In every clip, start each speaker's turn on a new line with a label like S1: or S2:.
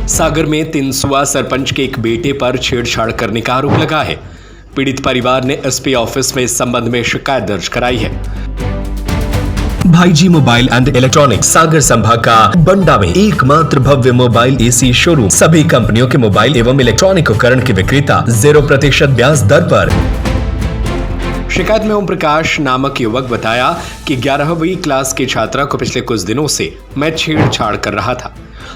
S1: सागर में तिनसुआ सरपंच के एक बेटे पर छेड़छाड़ करने का आरोप लगा है। पीड़ित परिवार ने एसपी ऑफिस में इस संबंध में शिकायत दर्ज कराई है। भाईजी मोबाइल एंड इलेक्ट्रॉनिक्स सागर संभाग का बंडा में एकमात्र भव्य मोबाइल एसी शोरूम, सभी कंपनियों के मोबाइल एवं इलेक्ट्रॉनिक उपकरण के विक्रेता 0% ब्याज दर पर। शिकायत में ओम प्रकाश नामक युवक बताया कि 11वीं क्लास की छात्रा को पिछले कुछ दिनों से मैं छेड़छाड़ कर रहा था।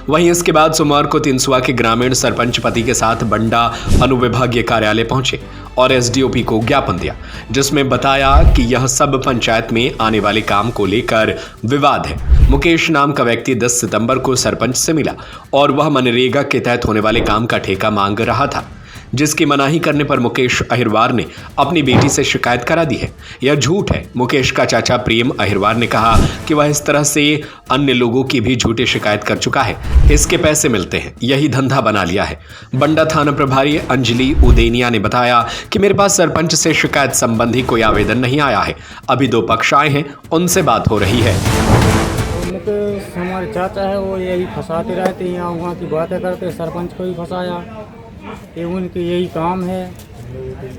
S1: वहीं इसके बाद सोमवार को तिनसुआ के ग्रामीण सरपंच पति के साथ बंडा अनुविभागीय कार्यालय पहुंचे और एसडीओपी को ज्ञापन दिया, जिसमें बताया कि यह सब पंचायत में आने वाले काम को लेकर विवाद है। मुकेश नाम का व्यक्ति 10 सितंबर को सरपंच से मिला और वह मनरेगा के तहत होने वाले काम का ठेका मांग रहा था, जिसकी मनाही करने पर मुकेश अहिरवार ने अपनी बेटी से शिकायत करा दी है। यह झूठ है। मुकेश का चाचा प्रेम अहिरवार ने कहा कि वह इस तरह से अन्य लोगों की भी झूठी शिकायत कर चुका है। इसके पैसे मिलते हैं, यही धंधा बना लिया है। बंडा थाना प्रभारी अंजलि उदेनिया ने बताया कि मेरे पास सरपंच से शिकायत संबंधी कोई आवेदन नहीं आया है। अभी 2 पक्ष आए हैं, उनसे बात हो रही है।
S2: हमारे चाचा है वो यही फंसाते रहते, यहाँ वहाँ की बातें करते, सरपंच को ही फंसाया। ये उनकी यही काम है।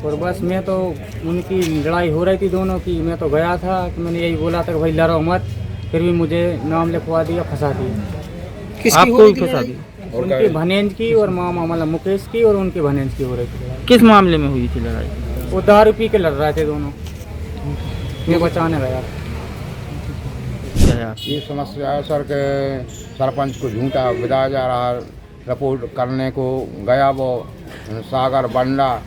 S2: और बस मैं तो उनकी लड़ाई हो रही थी दोनों की, मैं तो गया था कि मैंने यही बोला था कि भाई लड़ो मत, फिर भी मुझे नाम लिखवा दिया, फंसा दिया।
S3: आपको फंसा दिया?
S2: उनके भनेंज की और मामा मतलब मुकेश की और उनके भनेंज की हो रही थी।
S3: किस मामले में हुई थी लड़ाई?
S2: वो दारू पी के लड़ रहे थे दोनों, मैं बचाने गया।
S4: ये समस्या है सर के सरपंच को झूठा बताया जा रहा है। रिपोर्ट करने को गया वो सागर बंडा,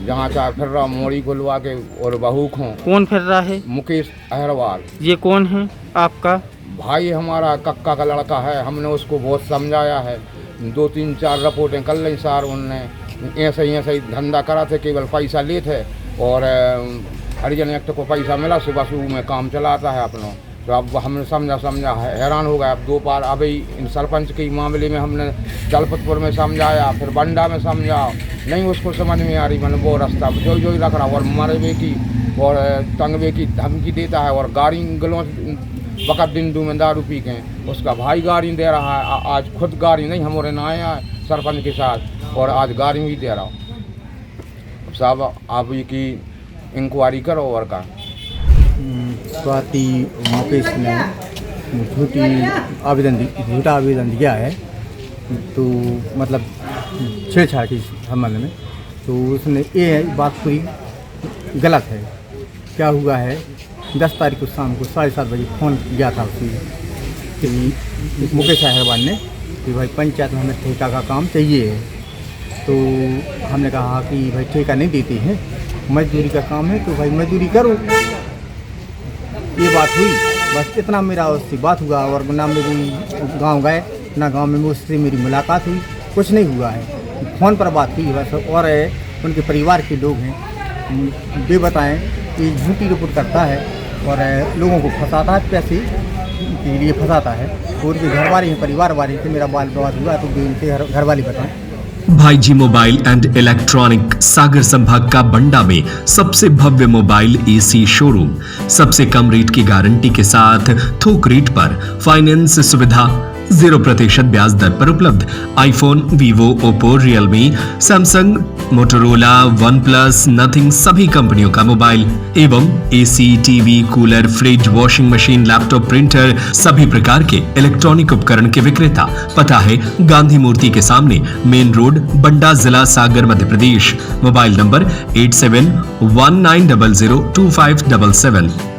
S4: जहाँ चाहे फिर रहा मोड़ी खुलवा के और बहू को।
S3: कौन फिर रहा है?
S4: मुकेश अहिरवार।
S3: ये कौन है आपका
S4: भाई? हमारा कक्का का लड़का है। हमने उसको बहुत समझाया है, 2, 3, 4 रिपोर्टें कर ली सर। उनने ऐसे ही धंधा करा थे, केवल पैसा ले थे और हरिजन एक्ट को पैसा मिला, सुबह सुबह में काम चलाता है अपना। तो अब हमने समझा हैरान हो गया। अब 2 बार अभी इन सरपंच के मामले में हमने जलपतपुर में समझाया, फिर बंडा में समझाया, नहीं उसको समझ में आ रही। मैंने वो रास्ता जो ही रख रहा और मरवे की और तंगवे की धमकी देता है और गाड़ी गलों वक़्त दिंदू में दारू पी के उसका भाई गाड़ी दे रहा है। आज खुद गाड़ी नहीं, हमारे ना आया सरपंच के साथ और आज गाड़ी भी दे रहा हूँ। साहब आप की इंक्वायरी करो और का।
S2: स्वाति मुकेश ने झूठा आवेदन दिया है, तो मतलब छेड़छाड़ के संबंध में। तो उसने ये बात पूरी गलत है। क्या हुआ है, 10 तारीख को शाम को 7:30 बजे फ़ोन किया था उसने कि मुकेश अहिरवार ने कि भाई पंचायत में हमें ठेका का काम चाहिए है। तो हमने कहा कि भाई ठेका नहीं देते हैं, मजदूरी का काम है, तो भाई मजदूरी करो। ये बात हुई, बस इतना मेरा उससे बात हुआ। और ना मेरी गांव गए, ना गांव में उससे मेरी मुलाकात हुई, कुछ नहीं हुआ है। फ़ोन पर बात हुई बस। और उनके परिवार के लोग हैं, वे बताएं कि झूठी रिपोर्ट करता है और लोगों को फंसाता है, पैसे के लिए फंसाता है। और उनके घर वाले हैं, परिवार वाले से मेरा बाल विवाद हुआ, तो उनके घर वाले बताएं।
S1: भाईजी मोबाइल एंड इलेक्ट्रॉनिक सागर संभाग का बंडा में सबसे भव्य मोबाइल एसी शोरूम, सबसे कम रेट की गारंटी के साथ थोक रेट पर फाइनेंस सुविधा, 0% ब्याज दर पर उपलब्ध। IPhone, Vivo, Oppo, Realme, Samsung, Motorola, one plus, nothing सभी कंपनियों का मोबाइल एवं AC, TV, cooler, fridge, washing machine, laptop, printer सभी प्रकार के इलेक्ट्रॉनिक उपकरण के विक्रेता। पता है गांधी मूर्ति के सामने, मेन रोड, बंडा, जिला सागर, मध्य प्रदेश। Mobile number 8719002577।